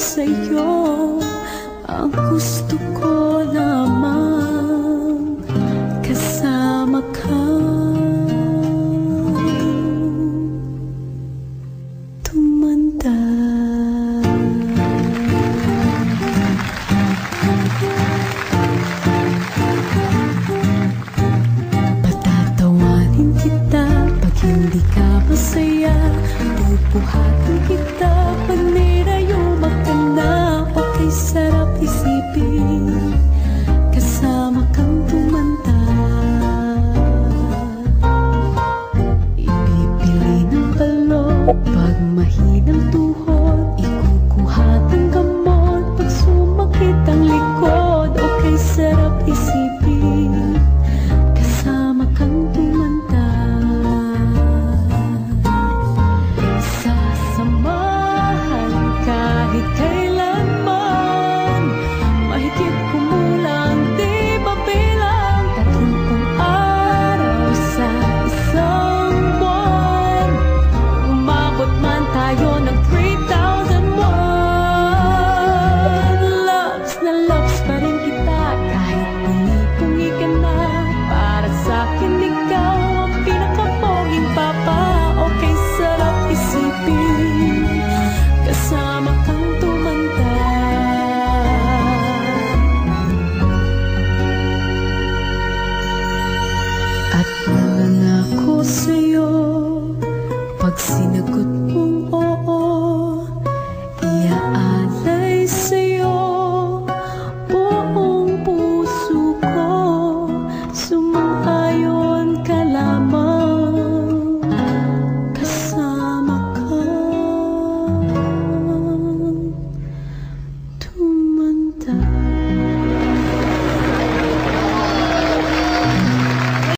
sa'yo. Ang gusto ko lamang kasama ka. Tumanda. Patatawanin kita pag hindi ka masaya. Pupuhatin kita pag nirayuma ka na. Okay, sarap isipin kasama kang tumanda. Ipipili ng balon pag mahinang